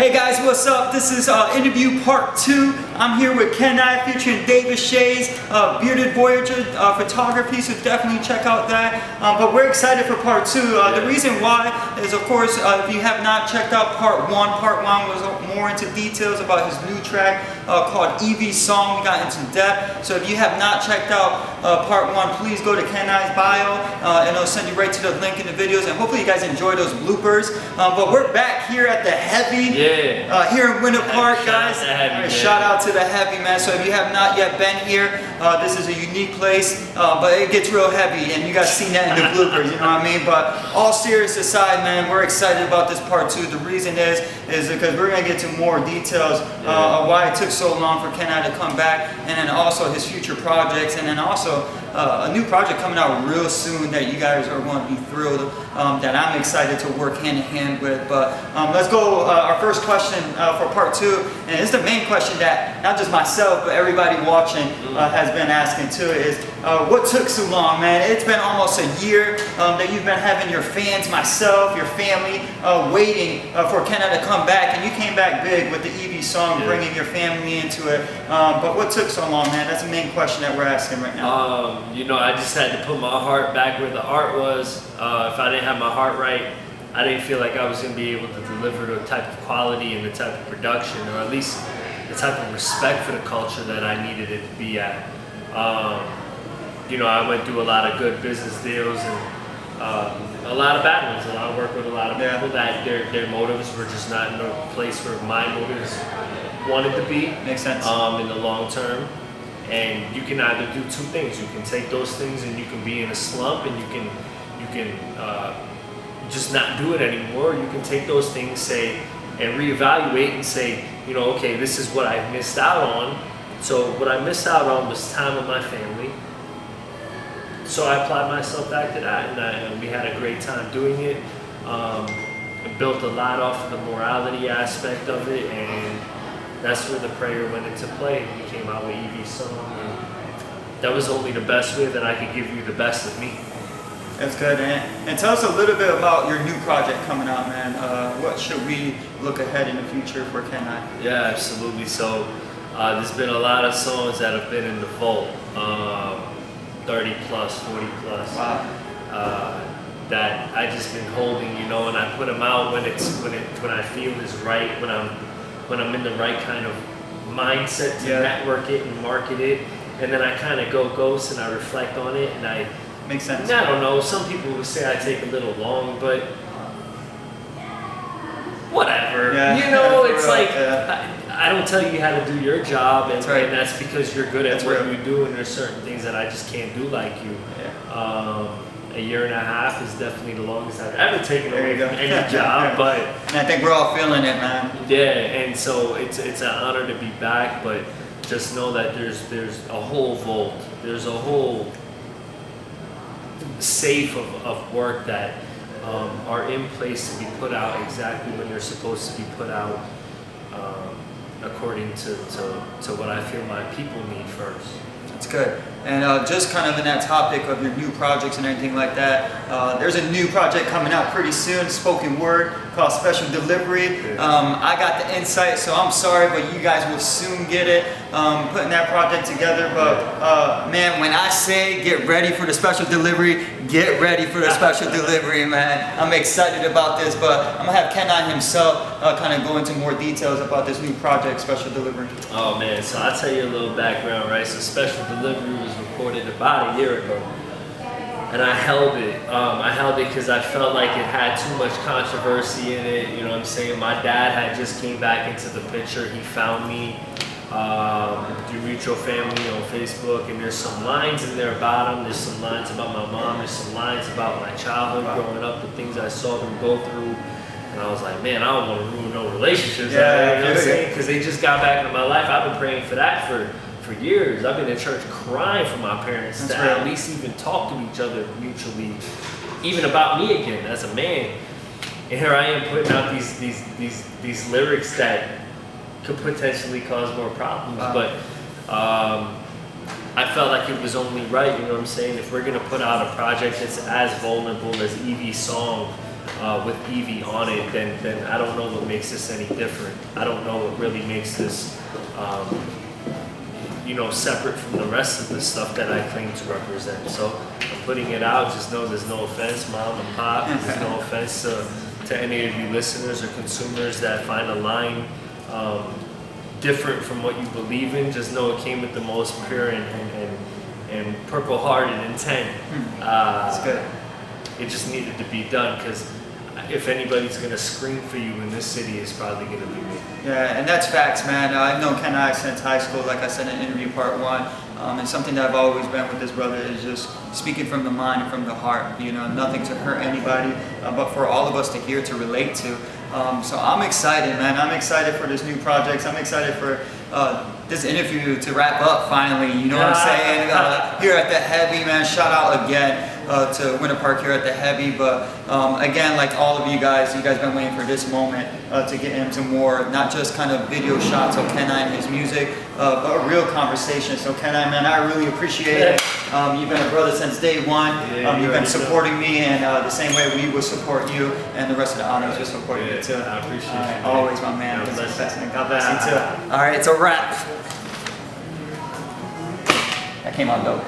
Hey guys, what's up? This is interview part 2. I'm here with Kenai featuring David Shays, Bearded Voyager photography, so definitely check out that. But we're excited for part 2. The reason why is, of course, if you have not checked out part 1 was more into details about his new track called Evie Song. We got into depth. So if you have not checked out part 1, please go to Kenai's bio and it'll send you right to the link in the videos. And hopefully you guys enjoy those bloopers. But we're back here at the Heavy. Here in Winter Park, guys. Shout out to the Heavy, man. So if you have not yet been here, this is a unique place, but it gets real heavy, and you guys seen that in the bloopers, you know what I mean? But all serious aside, man, we're excited about this part 2. The reason is because we're gonna get to more details of why it took so long for Kenai to come back, and then also his future projects, and then also a new project coming out real soon that you guys are going to be thrilled, that I'm excited to work hand in hand with. But let's go, our first question for part 2, and it's the main question that not just myself but everybody watching has been asking too, is what took so long, man? It's been almost a year that you've been having your fans, myself, your family, waiting for Kenai to come back, and you came back big with the Evie Song, bringing your family into it. But what took so long, man? That's the main question that we're asking right now. You know, I just had to put my heart back where the art was. If I didn't have my heart right, I didn't feel like I was going to be able to deliver the type of quality and the type of production, or at least the type of respect for the culture that I needed it to be at. You know, I went through a lot of good business deals and a lot of bad ones. A lot of work with a lot of people that their motives were just not in a place where my motives wanted to be. Makes sense. In the long term. And you can either do two things. You can take those things and you can be in a slump, and you can just not do it anymore. You can take those things, and reevaluate and say, you know, okay, this is what I missed out on. So what I missed out on was time with my family. So I applied myself back to that, and we had a great time doing it. I built a lot off of the morality aspect of it, and that's where the prayer went into play. We came out with Evie Song, and that was only the best way that I could give you the best of me. That's good. And tell us a little bit about your new project coming out, man. What should we look ahead in the future for Kenai? Yeah, absolutely. So there's been a lot of songs that have been in the vault, 30 plus, 40 plus. Wow. That I just been holding, you know, and I put them out when I feel is right, when I'm in the right kind of mindset to network it and market it, and then I kind of go ghost and I reflect on it, and I makes sense. I don't know. Some people would say I take a little long, but whatever. Yeah. You know, it's like I don't tell you how to do your job, and that's because you're good at what you do, and there's certain things that I just can't do like you. A year and a half is definitely the longest I've ever taken away from any job, but and I think we're all feeling it, man. Yeah, and so it's an honor to be back, but just know that there's a whole vault, there's a whole safe of work that are in place to be put out exactly when they're supposed to be put out, according to what I feel my people need first. That's good. And just kind of in that topic of your new projects and everything like that, there's a new project coming out pretty soon, spoken word, called Special Delivery. I got the insight, so I'm sorry, but you guys will soon get it, putting that project together. But man, when I say get ready for the special delivery, get ready for the special delivery, man. I'm excited about this, but I'm gonna have Kenai himself kind of go into more details about this new project, Special Delivery. Oh man, so I'll tell you a little background, right? So Special Delivery was recorded about a year ago, and I held it. I held it because I felt like it had too much controversy in it. You know what I'm saying? My dad had just came back into the picture. He found me through mutual family on Facebook, and there's some lines in there about him. There's some lines about my mom. There's some lines about my childhood growing up, the things I saw them go through. And I was like, man, I don't want to ruin no relationships. You know what I'm saying? Because they just got back into my life. I've been praying for that for years. I've been in church crying for my parents to at least even talk to each other mutually, even about me again as a man. And here I am putting out these lyrics that could potentially cause more problems. But I felt like it was only right, you know what I'm saying? If we're gonna put out a project that's as vulnerable as Evie's Song, with Evie on it, then I don't know what makes this any different. I don't know what really makes this, separate from the rest of the stuff that I claim to represent. So I'm putting it out. Just know there's no offense, mom and pop. There's no offense to any of you listeners or consumers that find a line different from what you believe in. Just know it came with the most pure and purple-hearted intent. That's good. It just needed to be done, because if anybody's gonna scream for you in this city, it's probably gonna be me. Yeah, and that's facts, man. I've known Ken I since high school, like I said in interview part 1. And something that I've always been with this brother is just speaking from the mind and from the heart. Nothing to hurt anybody, but for all of us to hear, to relate to. So I'm excited, man. I'm excited for this new project. I'm excited for this interview to wrap up finally. You know what I'm saying? Here at the Heavy, man. Shout out again to Winter Park here at the Heavy. But again, like all of you guys been waiting for this moment to get into more, not just kind of video shots of Ken I and his music, but a real conversation. So Ken I, man, I really appreciate it. You've been a brother since day one. You've been supporting me, and the same way we will support you, and the rest of the audience will support you too. I appreciate it. Always, my man. God bless you. God bless you too. All right, it's a wrap. That came out dope.